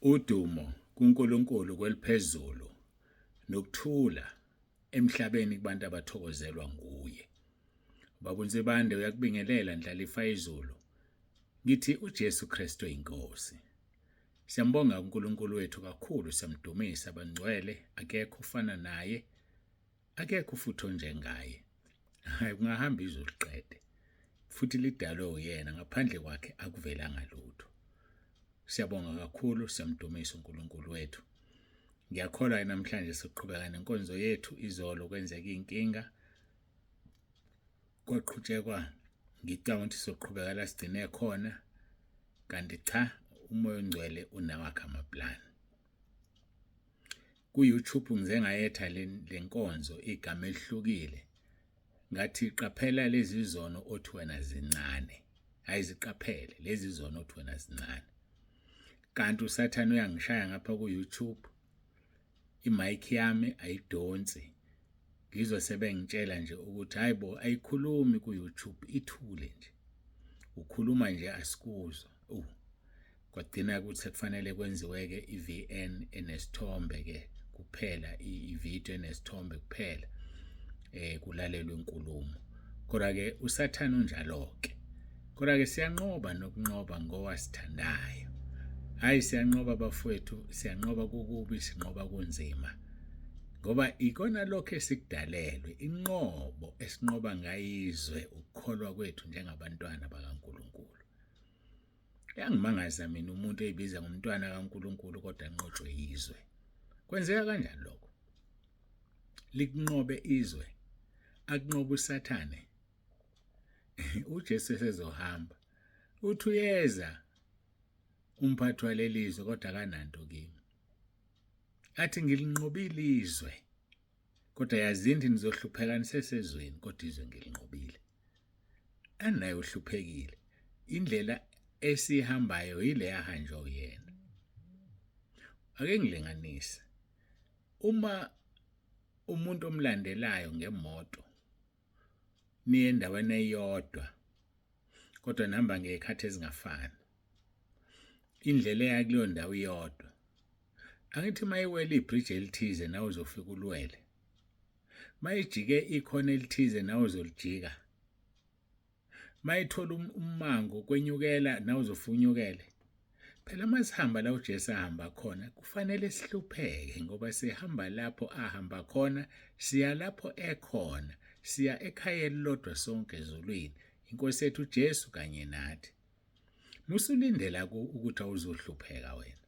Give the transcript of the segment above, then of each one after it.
Udumo kuNkulunkulu kweliphezulu nokuthula emhlabeni kubantu abathokozelwa nguye. Babunze bande uyakubingelela ndlalifa izulu. Ngithi uJesu Kristu yiNkosi. Siyambonga uNkulunkulu wethu kakhulu, siyamdumisa abangcwele, akekho ufana naye, akekho futhi onjengaye. Hayi kungahamba izulu qede. Futhi lidalwe uyena, ngaphandle kwakhe akuvelanga lutho. Siyabonga kakhulu, siyamdumisa uNkulunkulu wethu. Ngiyakholwa namhlanje siqhubeka nenkonzo yethu. Izolo kwenzeka inkinga, kwaqhutshekwa ngicabanga ukuthi soqhubeka la sigcine khona, kanti cha, umoya ongcwele unawakhe amaplani. Ku-YouTube ngize ngayetha lenkonzo igama elihlukile, ngathi qaphela lezi zono othi wena zincane. Hayi ziqaphele lezi zono othi wena zincane. Kanti uSathane uyangishaya ngapha ku-YouTube, imic yami ayidonsi. Ngizosebengitshela nje ukuthi hayibo ayikhulumi ku-YouTube, ithule nje. Ukhuluma nje asikuzwa. Kwadina ukuthi kufanele kwenziwe-ke i-VN enesithombe-ke kuphela, i-video enesithombe kuphela, kulalelwe inkulumo. Kodwa-ke uSathane unjalo-ke. Kodwa-ke siyanqoba nokunqoba ngowasithandayo. Hayi siyanqoba bafowethu, siyanqoba kukubi, sinqoba kunzima. Ngoba ikona lokho esikudalelwe, inqobo esinqoba ngayizwe ukukholwa kwethu njengabantwana bakaNkulunkulu. Yangimangaza mina umuntu eyibiza ngumntwana kaNkulunkulu kodwa anqotshwe yizwe. Kwenzeka kanjani lokho? Likunqobe izwe, akunqobe uSathane. uJesu sezohamba. Uthi uyeza umphathi walelizwe kodwa akananto kimi. Athi ngilinqobile izwe, kodwa yazini nizohlupheka nisesezweni, kodwa izwe ngilinqobile. Anaye uhluphekile. Indlela esihambayo yile yahanjwa uyena. Ake ngilinganise. Uma umuntu omlandelayo ngemoto niye endaweni eyodwa, kodwa nihamba ngezikhathi ezingafani, indlela eya kuleyo ndawo iyodwa, angithi mayiwela ibridge elithize nawe uzofika ulwele, mayijike ikhona elithize nawe uzolijika, mayithola umango kwenyukela nawe uzofunyukele. Phela masihamba la uJesu ahamba khona kufanele sihlupheke, ngoba sihamba lapho ahamba khona, siya lapho ekhona, siya ekhaya elilodwa sonke ezulwini, iNkosi yethu uJesu kanye nathi. Musulindela ukuthi awuzohlupheka wena.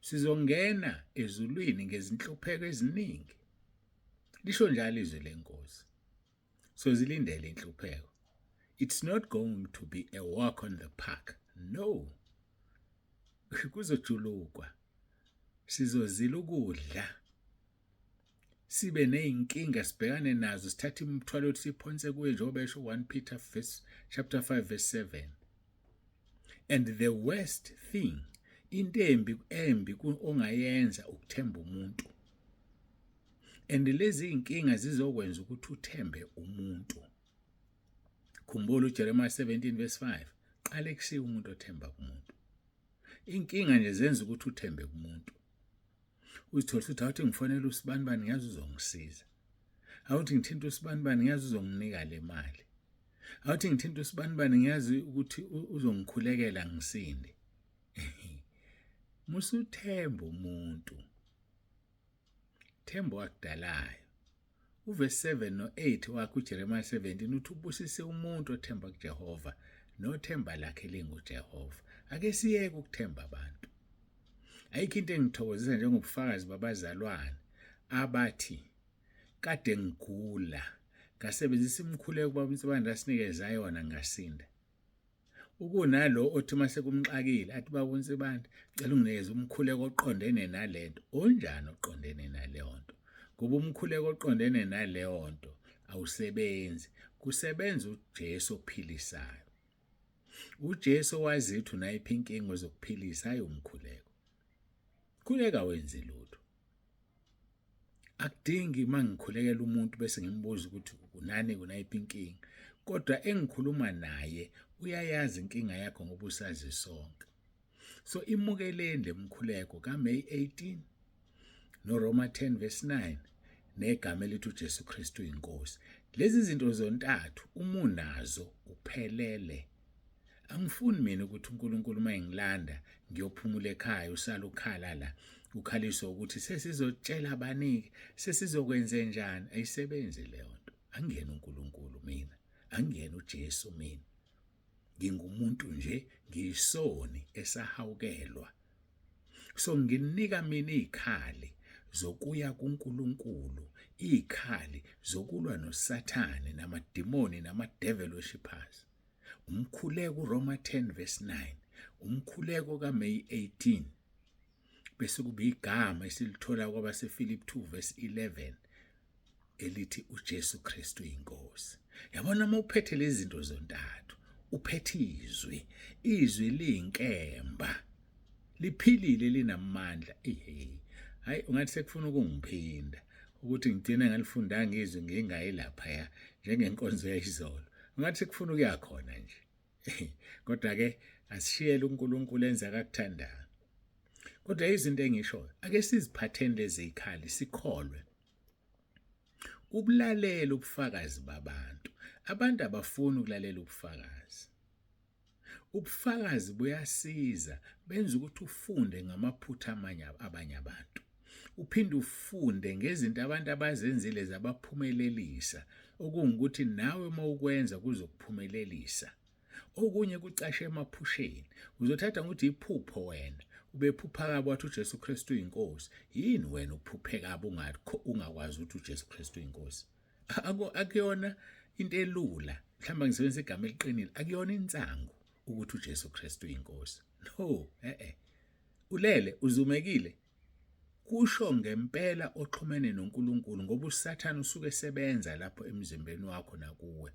Sizongena ezulwini ngezinhlupheko eziningi. Lisho njalo izwi leNkosi. So zilindele inhlupheko. It's not going to be a walk on the park. No. Kuzojulukwa. Sizozila ukudla. Sibe neyinkinga sibhekane nazo, sithathe imithwalo ukuthi siphonse kuye njengoba esho 1 Peter chapter 5 verse 7. And the worst thing, into embi ongayenza ukuthemba umuntu. And lezi inkinga zizokwenza ukuthi uthembe umuntu. Khumbula uJeremiah 17 verse 5. Qale kusiya umuntu othemba kumuntu. Inkinga nje zenza ukuthi uthembe kumuntu. Uzithola ukuthi awuthi ngifonela usibanibani ngiyazi uzongisiza. Awuthi ngithinta usibanibani ngiyazi uzonginika le mali. Awuthi ngithinta usibanibani ngiyazi ukuthi uzongikhulekela ngisinde. Musuthemba umuntu. Themba wakudalayo. Uverse 7 no-8 wakho uJeremiah 17 uthi ubusise umuntu othemba kuJehova nothemba lakhe linguJehova. Ake siyeke ukuthemba abantu. Ayikho into engithokozisa njengobufakazi babazalwane abathi kade ngigula ngasebenzisa imkhuleko babonsibanda sinikeza yona ngasinda. Ukunalo othi mase kumxakile athi babonsibanda cela unginikeze umkhuleko oqondene nalento. Onjani oqondene naleyo nto? Kuba umkhuleko oqondene naleyo nto awusebenzi. Kusebenza uJesu ophilisayo. uJesu wazithi unayiphi inkinga zokuphilisa hayi umkhuleko. Khuleka wenze lutho. Akudingi mangikhulekela umuntu bese ngimbuza ukuthi unani kunayiphi inkinga. Kodwa engikhuluma naye uyayazi inkinga yakho ngoba usazi sonke. So imukeleni lemkhuleko kaMay 18 noRoma 10 verse 9 negama elithi uJesu Kristu inkosi. Lezi zinto zontathu umunazo uphelele. Angifuni mina ukuthi uNkulunkulu mayengilanda ngiyophumula ekhaya usala ukhala la ukhaliswa ukuthi sesizotshela abaniki sesizokwenza njani. Ayisebenzi leyo nto. Angiyena uNkulunkulu mina, angiyena uJesu mina. Ngingumuntu nje, ngiyisoni esahawukelwa. So nginika mina izikhali zokuya kuNkulunkulu, izikhali zokulwa noSathane namadimoni namadevil worshippers. Umkhuleko uRoma 10 verse 9, umkhuleko kaMay 18 bese kuba igama esilithola kwabasePhilip 2 verse 11 elithi uJesu Kristu inkosi. Yabona mawuphethe lezi zinto zontathu, uphethe izwi liyinkemba, liphilile linamandla. Hayi ungathi sekufuna ukungiphinda ukuthi ngigcina ngalifundanga izwi ngingayi lapha ya njengenkonzo yayizolo. Ungathi sekufuna ukuyakhona nje. Kodwa ke asishiyele uNkulunkulu enza akakuthandayo. Kodwa izinto engisho ake siziphatheni lezi zikhali sikholwe. Ubulalela ubufakazi babantu. Abantu abafuni ukulalela ubufakazi. Ubufakazi buyasiza benza ukuthi ufunde ngamaphutha abanye abantu. Uphinde ufunde ngezinto abantu abazenzile zabaphumelelisa, okungukuthi nawe mawukwenza kuzokuphumelelisa. Okunye kucashe emaphusheni. Uzothatha ukuthi iphupho wena, ubephupha kabi wathi uJesu Kristu inkosi. Yini wena uphuphe kabi ungakwazi ukuthi uJesu Kristu inkosi? Akuyona into elula. Mhlawumbe ngisebenzisa igama eliqinile. Akuyona insangu ukuthi uJesu Kristu inkosi. No, ulele uzumekile. Kusho ngempela oxhumene noNkulunkulu ngoba uSathane usuke esebenza lapho emzimbeni wakho nakuwe.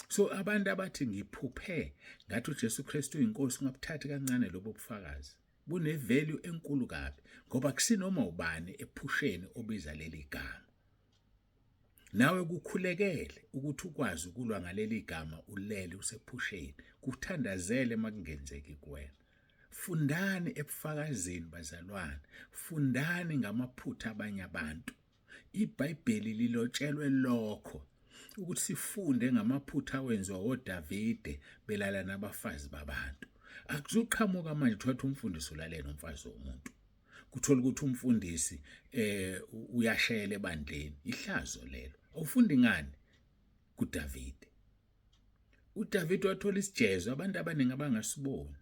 So abantu abathi ngiphuphe ngathi uJesu Kristu inkosi ungabuthathi kancane lobo bufakazi. Bune-value enkulu kabi ngoba kusinoma ubani ephusheni obiza leli gama. Nawe kukhulekele ukuthi ukwazi ukulwa ngaleli gama ulele usephusheni. Kuthandazele makungenzeki kuwena. Fundani ebufakazini bazalwane. Fundani ngamaphutha abanye abantu. IBhayibheli lilotshelwe lokho ukuthi sifunde ngamaphutha awenziwa oDavide belala nabafazi babantu. Akuzuqhamuka manje uthatha umfundisi ulalela nomfazi womuntu. Kuthola ukuthi umfundisi uyashayela ebandleni. Ihlazo lelo. Awufundi ngani kuDavide? uDavide wathola isijezo abantu abaningi abangasiboni.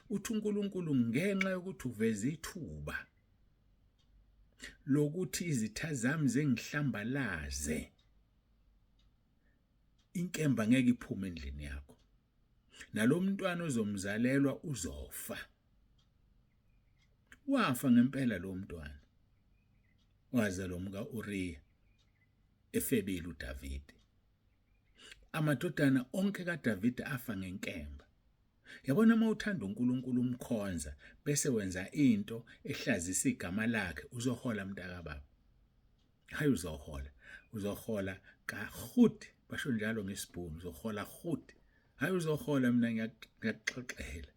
Uthi uNkulunkulu ngenxa yokuthi uveze ithuba lokuthi izitha zami zengihlambalaze, inkemba ngeke iphume endlini yakho. Nalomntwana ozomzalelwa uzofa. Wafa ngempela lo mntwana. Wazalwa umka-Uriya efebile uDavide. Amadodana onke kaDavide afa ngenkemba. Yabona mawuthanda uNkulunkulu umkhonza bese wenza into ehlazisa igama lakhe uzohola mntakababa. Hayi uzohola kahuti, basho njalo ngesibhunu, uzohola huti. Hayi uzohola mina ngiyaxoxela.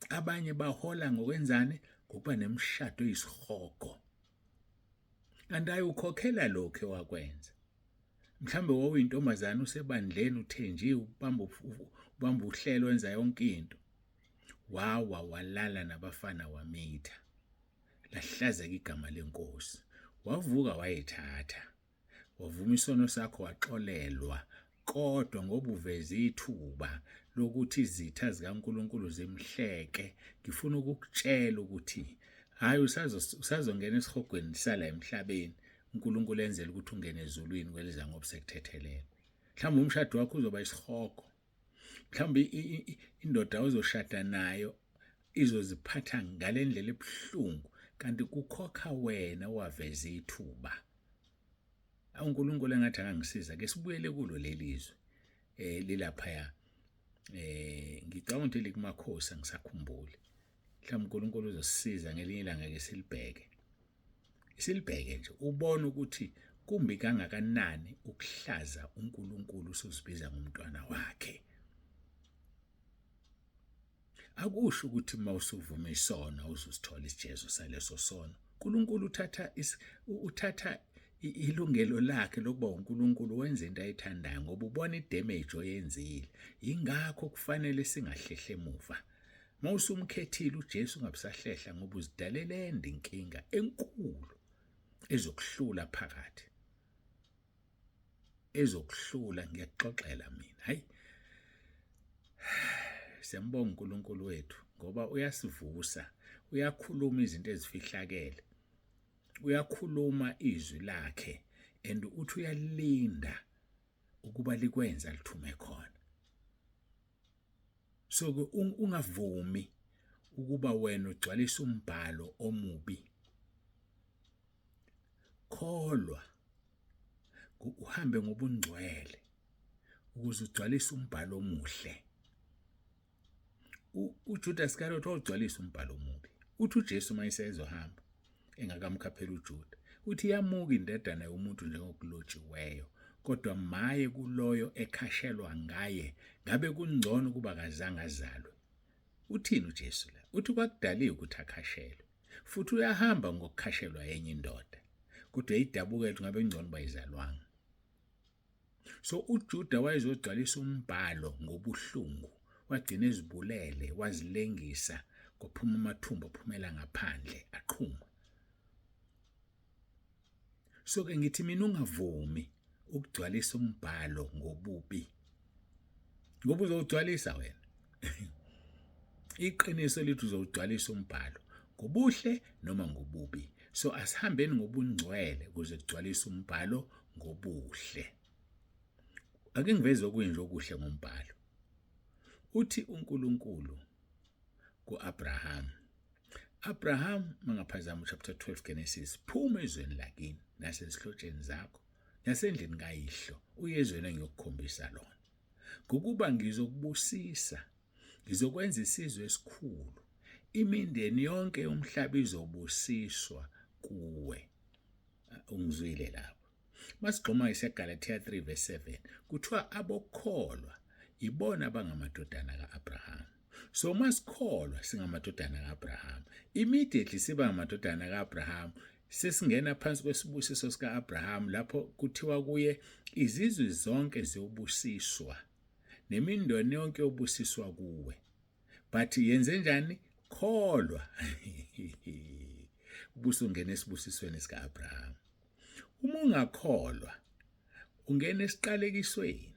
Abanye bahola ngokwenzani? Ngokuba nemishado eyisihogo. Andayi ukhokhela lokho ewakwenza. Mhlambe wawuyintombazana usebandleni uthenjiwe ubamba uhlelo wenza yonke into. Walala nabafana wamitha. Lahlazeka igama lenkosi. Wavuka wayithatha. Wavuma isono sakho waxolelwa. Kodwa ngoba uveze ithuba lokuthi izitha zikaNkulunkulu zimhleke, ngifuna ukukutshela ukuthi hayi usazongena esihogweni sala emhlabeni. uNkulunkulu enzela ukuthi ungene ezulwini kweliza ngoba sekuthethelela. Mhlawumbe umshado wakho uzoba isihogo. Mhlawumbe indoda ozoshada nayo izoziphatha ngalendlela ebuhlungu kanti kukhokha wena waveza ithuba. uNkulunkulu engathi angangisiza ke sibuyele kulo lelizwe lilaphaya. Ngicabanga ukuthi likumakhosi angisakhumbuli. Mhlawumbe uNkulunkulu uzosisiza ngelinye ilanga ke silibheke nje ubone ukuthi kumbi kangakanani ukuhlaza uNkulunkulu usuzibiza ngomntwana wakhe. akusho ukuthi mawusuvuma isono uzusithola isijezo saleso sono. uNkulunkulu uthatha ilungelo lakhe lokuba uNkulunkulu wenza into ayithandayo ngoba ubona idamage oyenzile. Ingakho kufanele singahlehle emuva. Mawusumkhethile uJesu ungabusahlehla ngoba uzidalele inkinga enkulu ezokuhlula phakathi. Ezokuhlula ngiyaxoxela mina. Hayi. Siyambonga uNkulunkulu wethu ngoba uyasivusa, uyakhuluma izinto ezifihlakele. Uyakhuluma izwi lakhe and uthi uyalinda ukuba likwenza lithume khona. So ungavumi ukuba wena ugcwalisa umbhalo omubi. Kholwa uhambe ngobungcwele ukuze ugcwalise umbhalo omuhle. uJudas Iscariot ugcwalisa umbhalo omubi. Uthi uJesu mayesezohamba engakamkhaphela uJuda, uthi yamuka indodana yomuntu njengokulotshiweyo, kodwa maye kuloyo ekhashelwa ngaye, ngabe kungcono kuba kazange azalwe. Uthini uJesu la? Uthi kwakudaliwe ukuthi akhashelwe, futhi uyahamba ngokukhashelwa yenye indoda, kodwa idabuke ethi ngabe ngcono bayizalwanga. So uJuda wayezogcwalisa umbhalo ngobuhlungu, wagcina ezibulele, wazilengisa, kophuma amathumbu aphumela ngaphandle aqhuma. So ke ngithi mina ungavumi ukugcwalisa umbhalo ngobubi, ngoba uzogcwalisa wena. Iqiniso lithi uzogcwalisa umbhalo ngobuhle noma ngobubi. So asihambeni ngobungcwele ukuze kugcwalise umbhalo ngobuhle. Ake ngiveze okuyinje okuhle ngombhalo. Uthi uNkulunkulu kuAbraham, Abraham mangaphazama chapter 12 Genesis, phuma ezweni lakini nasesihlotsheni zakho nasendlini kayihlo uyezweni engiyokukhombisa lona, ngokuba ngizokubusisa, ngizokwenza isizwe esikhulu, imindeni yonke yomhlaba izobusiswa kuwe. Ungizwile lapho. Masigqoma iseGalatia 3 verse 7 kuthiwa abokholwa ibona abangamadodana kaAbraham. So masikholwa singamadodana kaAbraham, immediately siba ngamadodana kaAbraham, sesingena phansi kwesibusiso sikaAbraham lapho kuthiwa kuye izizwe zonke ziyobusiswa nemindeni yonke yobusiswa kuwe. But yenze njani? Kholwa. Ubusungena esibusisweni sikaAbraham. Uma ungakholwa ungena esiqalekisweni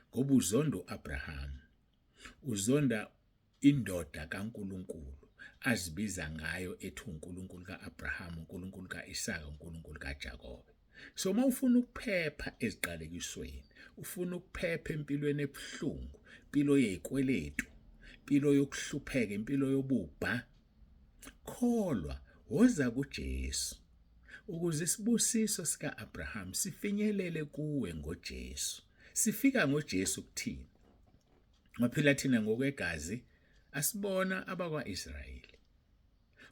ngoba uzonda uAbraham, uzonda indoda kaNkulunkulu azibiza ngayo ethi uNkulunkulu kaAbraham, uNkulunkulu kaIsaka, uNkulunkulu kaJakobe. So mawufuna ukuphepha eziqalekisweni, ufuna ukuphepha empilweni ebuhlungu, impilo yezikweletu, impilo yokuhlupheka, impilo yobubha, kholwa, woza kuJesu ukuze isibusiso sikaAbraham sifinyelele kuwe ngoJesu. Sifika ngoJesu kuthini? Maphela thina ngokwegazi asibona abakwaIsrayeli,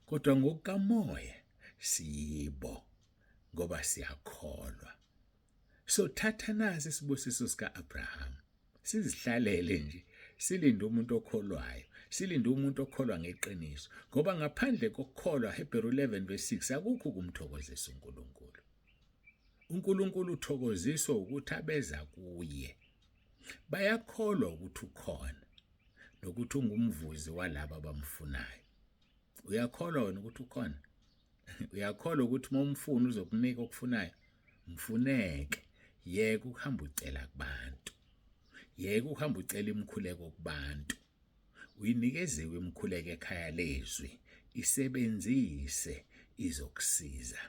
kodwa ngokukamoya siyibo ngoba siyakholwa. So thatha nazi isibusiso sikaAbraham, sizihlalele nje, silinde umuntu okholwayo, silinde umuntu okholwa ngeqiniso, ngoba ngaphandle kokukholwa, Hebrew 11 verse 6, akukho kumthokozisa uNkulunkulu. uNkulunkulu uthokoziswa ukuthi abeza kuye. Bayakholwa ukuthi ukhona nokuthi ungumvuzi walabo abamfunayo. Uyakholwa wena ukuthi ukhona? Uyakholwa ukuthi uma umfuna uzokunika okufunayo? Mfuneke. Yeke ukuhamba ucela kubantu. Yeke ukuhamba ucela imkhuleko kubantu. Uyinikeziwe imkhuleko ekhaya lezwi, isebenzise izokusiza.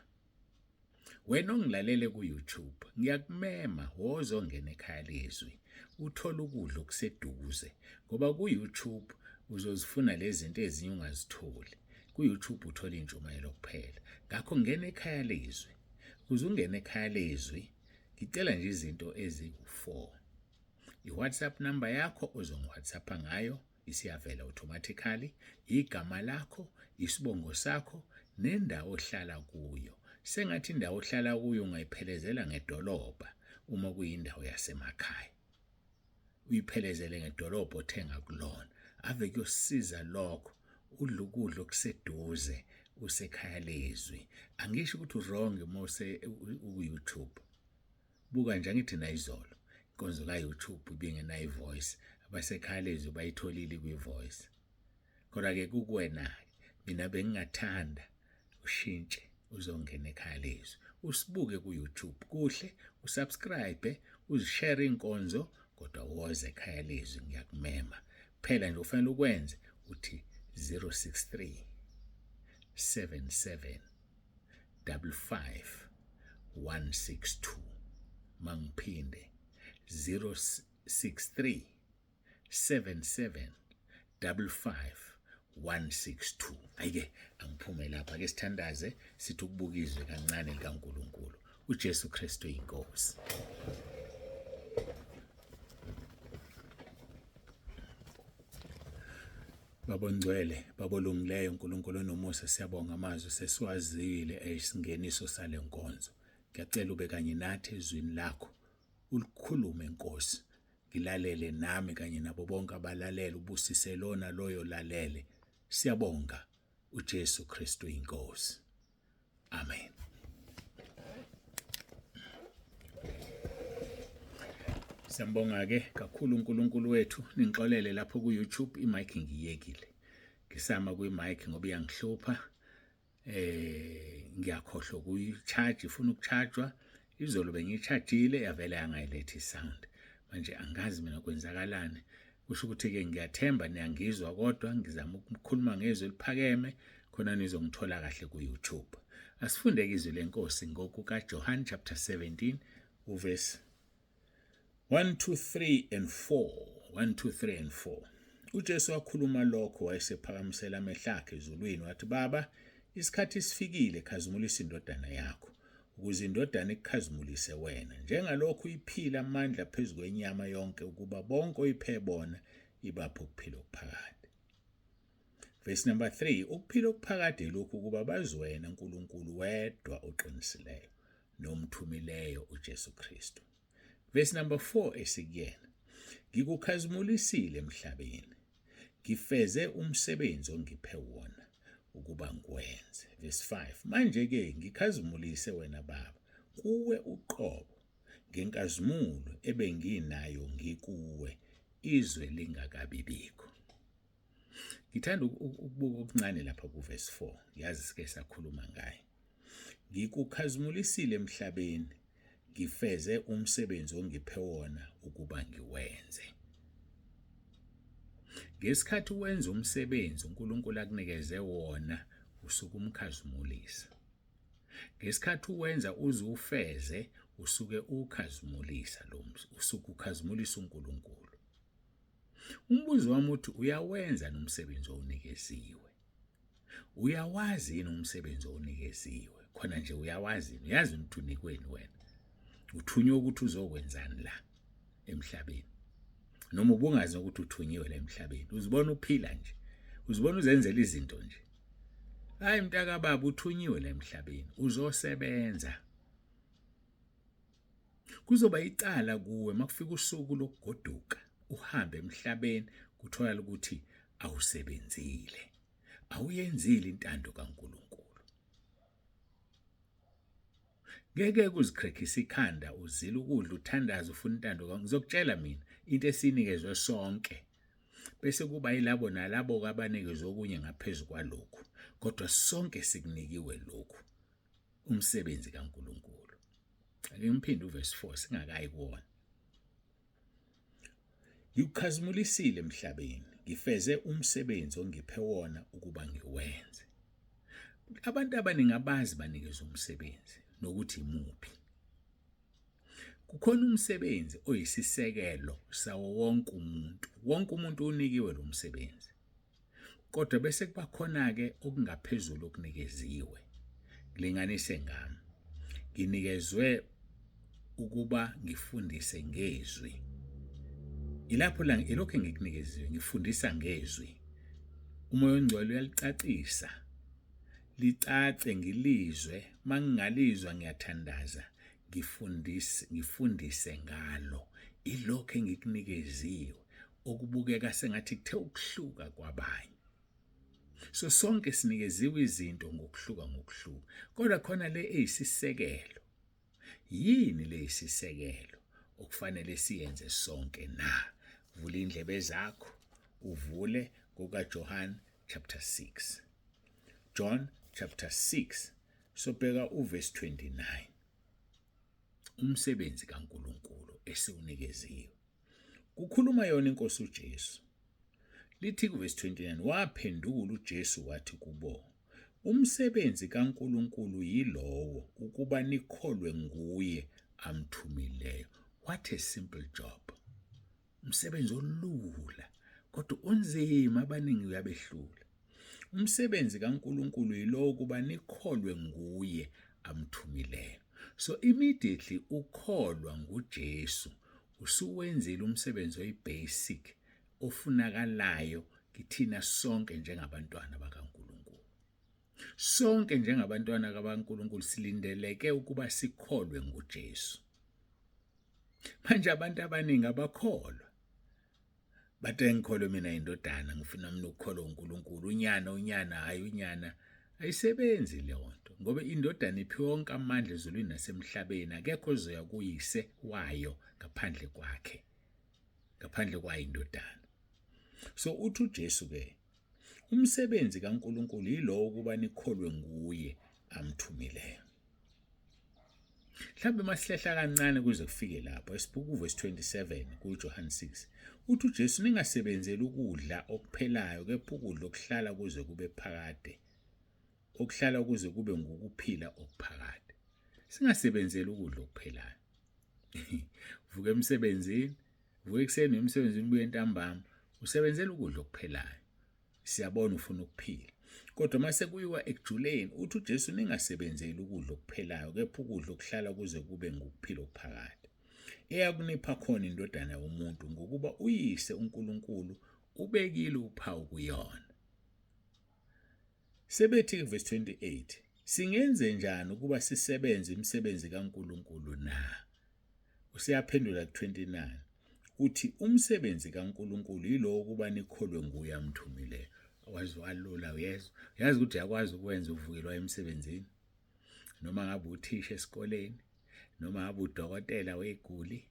Wena ongilalele kuYouTube, ngiyakumema wozongena ekhaya lezwi, uthola ukudla okuseduze, ngoba kuYouTube uzozifuna lezi zinto ezinye ungazitholi. KuYouTube uthola intshumayelo kuphela. Ngakho ngena ekhaya lezwi. Ukuze ungene ekhaya lezwi, ngicela nje izinto eziku4. iWhatsApp number yakho ozongiWhatsAppa ngayo isiyavela automatically, igama lakho, isibongo sakho, nendawo ohlala kuyo. Sengathi indawo ohlala kuyo ungayiphelezela ngedolobha uma kuyindawo yasemakhaya. Uyiphelezele ngedolobha othenga kulona. ave kuyosiza lokho udla ukudla okuseduze usekhaya lezwi. Angisho ukuthi wrong mose uYouTube. Buka nje ngithi nayizolo inkonzo kaYouTube ibingena ivoice, abasekhaya lezwi bayitholile kwivoice. Kodwa ke kukuwena, mina bengingathanda ushintshe uzongena ekhaya lezwi. Usibuke kuYouTube kuhle, usubscribe, uzishare inkonzo, kodwa woze ekhaya lezwi ngiyakumema. Phela nje ufanele ukwenze uthi 063 77 55 162. Mangiphinde 063 77 55 162. Ayike angiphume lapha ke sithandaze sithi ukubukizwe kancane likaNkulunkulu. UJesu Kristu inkosi. Babongcwele, babolungileyo, uNkulunkulu nomusa, siyabonga amazwi sesiwazile esingeniso sale nkonzo. Ngiyacela ube kanye nathi ezwini lakho, ulikhulume Nkosi, ngilalele nami kanye nabo bonke abalalela, ubusise lona loyo lalele. Siyabonga uJesu Kristu inkosi. Amen. Siyambonga ke kakhulu uNkulunkulu wethu. Ningixolele lapho kuYouTube imic ngiyekile. Ngisama kwi-mic ngoba iyangihlupha. Ngiyakhohlwa kuyi-charge, ifuna ukuchargewa. Izolo bengiyichargeile yavele yangayilethi sound. Manje angazi mina kwenzakalani. Kusho ukuthi ke ngiyathemba niyangizwa, kodwa ngizama ukukhuluma ngezwi eliphakeme khona nizongithola kahle kuYouTube. Asifunde izwi leNkosi ngokuka John chapter 17 uverse 1, 2, 3 and 4. 1, 2, 3 and 4. UJesu wakhuluma lokho wayesephakamisela amehlo akhe ezulwini wathi, Baba, isikhathi sifikile, khazimulisa indodana yakho, ukuze indodana ikukhazimulise wena, njengalokhu iphila amandla phezu kwenyama yonke, ukuba bonke oyiphe bona ibaphe ukuphila okuphakade. Verse number 3. Ukuphila okuphakade lokhu ukuba bazi wena uNkulunkulu wedwa oqinisileyo nomthumileyo uJesu Kristu. Verse number 4 esikuyena. Ngikukhazimulisile emhlabeni, ngifeze umsebenzi ongiphe wona ukuba ngwenze. Verse 5. Manje ke ngikhazimulise wena Baba, kuwe uqobo, ngenkazimulo ebenginayo ngikuwe, izwe lingakabibikho. Ngithanda ukubuka okuncane lapha ku verse 4. Yazi sike sakhuluma ngaye. Ngikukhazimulisile emhlabeni, ngifeze umsebenzi ongiphe wona ukuba ngiwenze. Ngesikhathi wenza umsebenzi uNkulunkulu akunikeze wona, usuke umkhazimulisa. Ngesikhathi uwenza uze ufeze, usuke ukhazimulisa usuke ukhazimulisa uNkulunkulu. Umbuzo wami uthi uyawenza nomsebenzi owunikeziwe? Uyawazi yini umsebenzi owunikeziwe? Khona nje uyawazi, uyazi ukuthi unikweni wena. Uthunywe ukuthi uzokwenzani la emhlabeni. Noma ubungazi ukuthi uthunyiwe la emhlabeni. Uzibona uphila nje. Uzibona uzenzela izinto nje. Hayi mntaka baba, uthunyiwe la emhlabeni. Uzosebenza. Kuzoba icala kuwe makufika usuku lokugoduka, uhambe emhlabeni, kuthola ukuthi awusebenzile. Awuyenzile intando kaNkulunkulu. Ngeke kuzikrekhisa ikhanda, uzila ukudla, uthandaza, ufuna intando kaNkulunkulu. Ngizokutshela mina into esinikezwe sonke. Bese kuba yilabo nalabo abanikezwe okunye ngaphezulu kwalokhu. Kodwa sonke sikunikiwe lokhu. Umsebenzi kaNkulunkulu. Ake ngiphinde uverse 4 singakayi kuwona. Ngikukhazimulisile emhlabeni, ngifeze umsebenzi ongiphe wona ukuba ngiwenze. Abantu abaningi abazi banikezwe umsebenzi nokuthi imuphi. Kukhona umsebenzi oyisisekelo sawo wonke umuntu. Wonke umuntu unikiwe lo msebenzi. Kodwa bese kuba khona ke okungaphezulu okunikeziwe. Kulinganise ngami. Nginikezwe ukuba ngifundise ngezwi. Ilapho la ilokho engikunikezwe, ngifundisa ngezwi. Umoya oNgcwele uyalicacisa. Licace ngilizwe, mangingalizwa ngiyathandaza, ngifundise ngalo. Ilokho engikunikeziwe. okubukeka sengathi kuthe ukuhluka kwabanye. So sonke sinikeziwe izinto ngokuhluka kodwa khona le eyisisekelo. Yini le isisekelo okufanele siyenze sonke na? Vula indlebe zakho uvule kukaJohn chapter 6. John chapter 6 sobheka uverse 29. Umsebenzi kaNkulunkulu esiwunikeziwe. Kukhuluma yona iNkosi uJesu. Lithi kuverse 29, waphendula uJesu wathi kubo, umsebenzi kaNkulunkulu yilowo ukuba nikholwe nguye amthumileyo. What a simple job. Umsebenzi olula kodwa unzima, abaningi uyabehlula. Umsebenzi kaNkulunkulu yilowo ukuba nikholwe nguye amthumileyo. So immediately ukholwa nguJesu usuwenzile umsebenzi oyibasic ofunakalayo kithina sonke njengabantwana bakaNkulunkulu. Sonke njengabantwana bakaNkulunkulu silindeleke ukuba sikholwe nguJesu. Manje abantu abaningi abakholwa. Bathe ngikholwe mina indodana, ngifuna mina ukukholwa uNkulunkulu. Unyana hayi unyana. Ayisebenzi leyo nto ngoba indodana iphiwe wonke amandla ezulwini nasemhlabeni. Akekho ozoya kuyise wayo ngaphandle kwakhe, ngaphandle kwayo indodana. So uthi uJesu ke umsebenzi kaNkulunkulu yilowo ukuba nikholwe nguye amthumileyo. Mhlawumbe masihlehla kancane kuze kufike lapho esibuka uverse 27 kuJohn 6. Uthi uJesu ningasebenzeli ukudla okuphelayo kepha ukudla okuhlala kuze kube phakade. Okuhlala kuze kube ngokuphila okuphakade. Singasebenzeli ukudla okuphelayo. Vuka emsebenzini, vuka ekseni emsebenzini ubuye ntambama, usebenzela ukudla okuphelayo. Siyabona ufuna ukuphila. Kodwa mase kuyiwa ekujuleni uthi uJesu ningasebenzeli ukudla okuphelayo kepha ukudla okuhlala kuze kube ngokuphila okuphakade. Eyakunipha khona indodana yomuntu ngokuba uyise uNkulunkulu ubekile uphawu kuyona. Sebethi verse 28, singenze njani ukuba sisebenze imisebenzi kaNkulunkulu na? Usiyaphendula ku29 uthi umsebenzi kaNkulunkulu yilo ukuba nikholwe nguye amthumileyo. Wazi walula uyezwa. Yazi ukuthi yakwazi ukwenza uvukelwa emsebenzini. Noma ngabe uthisha esikoleni, noma ngabe udokotela weguli,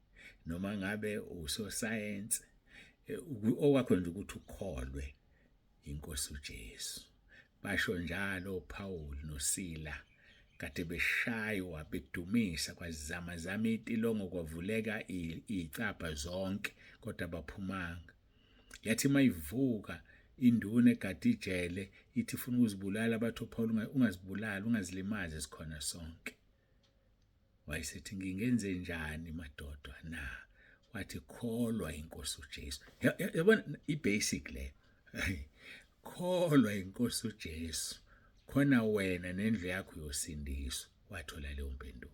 noma ngabe usosayensi, okwakho nje ukuthi ukholwe iNkosi uJesu. Basho njalo uPaul noSila kade beshaywa bedumisa kwazama itilongo kwavuleka icapha zonke kodwa baphumanga. Yathi mayivuka induna egada ijele ithi ufuna ukuzibulala, bathi uPaul ungazibulali, ungazilimazi sikhona sonke. Wayesethi ngingenze njani madoda na? Wathi kholwa iNkosi uJesu. Yabona ibasic le. Kholwa iNkosi uJesu khona wena nendlu yakho yosindiswa. Wathola leyo mpendulo.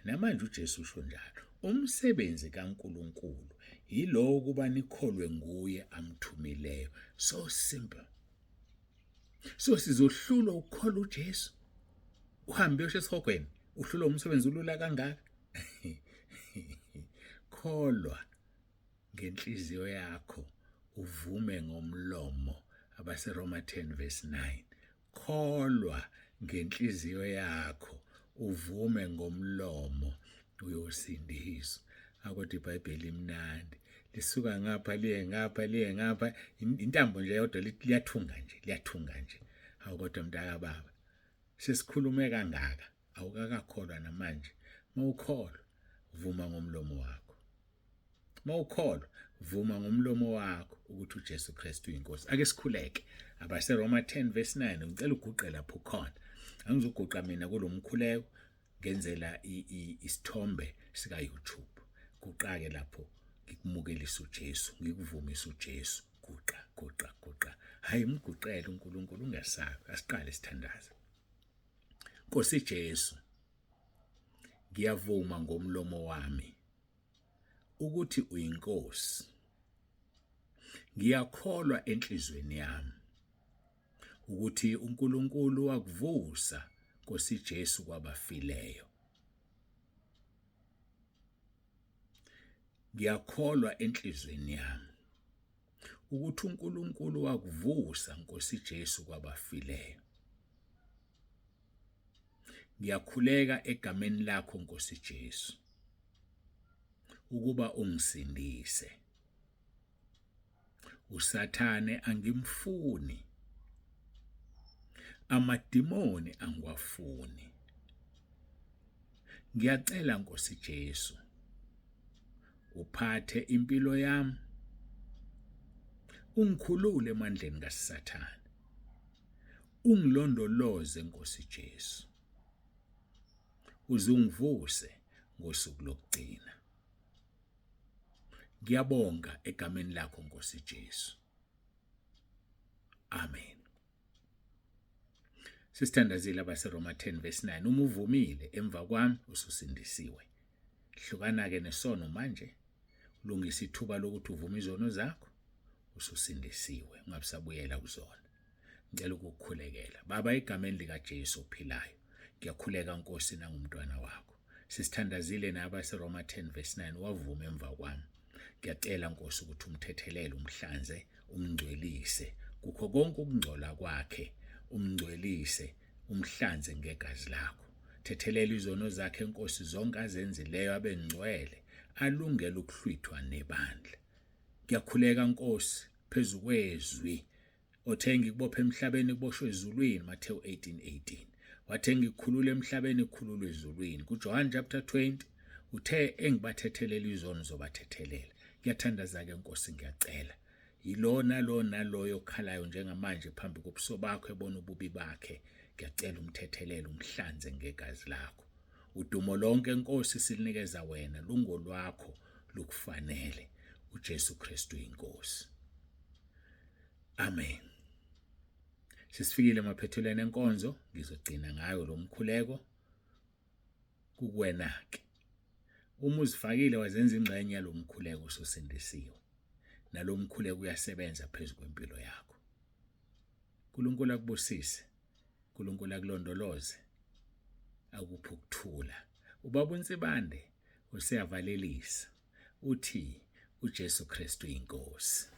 Namanje uJesu usho njalo, umsebenzi kaNkulunkulu yilo ukuba nikholwe nguye amthumileyo. So simple. So sizohlulwa ukukholwa uJesu. Uhambe uyosho esihogweni, uhlulwa umsebenzi ulula kangaka. Kholwa ngenhliziyo yakho, uvume ngomlomo. AbaseRoma 10 verse 9. Kholwa ngenhliziyo yakho, uvume ngomlomo, uyosindiswa. Akodwa iBhayibheli imnandi. Lisuka ngapha liye ngapha intambo nje yodwa liyathunga nje. Akodwa mntaka baba, sesikhulume kangaka, awukakakholwa namanje. Mawukholwa, vuma ngomlomo wakho. Mawukholwa, vuma ngomlomo wakho ukuthi uJesu Kristu uyiNkosi. Ake sikhuleke. AbaseRoma 10 verse 9 ngicela uguqe lapho khona. Angizoguqa mina kulo Umkhuleko ngenzela isithombe sika YouTube. Kuqake lapho ngikumukelisa uJesu, ngikuvumisa uJesu. Guqa. Hayi mguqele uNkulunkulu ungasabi. Asiqale sithandaza. Nkosi Jesu, ngiyavuma ngomlomo wami ukuthi uyiNkosi. Ngiyakholwa enhlizweni yami ukuthi uNkulunkulu wakuvusa Nkosi Jesu kwabafileyo. Ngiyakholwa enhlizweni yami ukuthi uNkulunkulu wakuvusa Nkosi Jesu kwabafileyo. Ngiyakhuleka egameni lakho Nkosi Jesu ukuba ungisindise. USathane angimfuni, amadimoni angiwafuni. Ngiyacela Nkosi Jesu uphathe impilo yami, ungikhulule emandleni kaSathane, ungilondoloze Nkosi Jesu, uze ungivuse ngosuku lokugcina. Ngiyabonga egameni lakho Nkosi Jesu. Amen. Sisithandazile abaseRoma 10 verse 9, uma uvumile emva kwami ususindisiwe. Hlukana-ke nesono manje, ulungisa ithuba lokuthi uvume izono zakho, ususindisiwe, ungabisabuyela kuzona. Ngicela ukukukhulekela. Baba, egameni likaJesu ophilayo, ngiyakhuleka Nkosi nangumntwana wakho. Sisithandazile nabaseRoma 10 verse 9, wavume emva kwami. Ngiyacela Nkosi ukuthi umthethelele, umhlanze, umngcwelise kukho konke ukungcola kwakhe, umngcwelise, umhlanze ngegazi lakho. Thethelela izono zakhe Nkosi zonke azenzileyo abengcwele, alungele ukuhlwithwa nebandla. Ngiyakhuleka Nkosi phezu kwezwi othe ngikubophe emhlabeni kuboshwe ezulwini, Mateyu 18:18. Wathe ngikhulule emhlabeni kukhululwe ezulwini. KuJohn chapter 20 uthe engibathethelela izono zobathethelela. Ngiyathandaza-ke Nkosi, ngiyacela yilona loyo okhalayo njengamanje phambi kobuso bakho ebona ububi bakhe, ngiyacela umthethelele, umhlanze ngegazi lakho. Udumo lonke Nkosi silinikeza wena, lungolwakho, lukufanele. UJesu Kristu iNkosi. Amen. Sisifikile emaphethelweni enkonzo, ngizogcina ngayo lo mkhuleko kuwena-ke. Uma uzifakile wazenza ingxenye yalo mkhuleko ususindisiwe. Nalo mkhuleko uyasebenza phezu kwempilo yakho. uNkulunkulu akubusise, uNkulunkulu akulondoloze, akuphe ukuthula. Ubaba uNsibande useyavalelisa uthi uJesu Kristu iNkosi.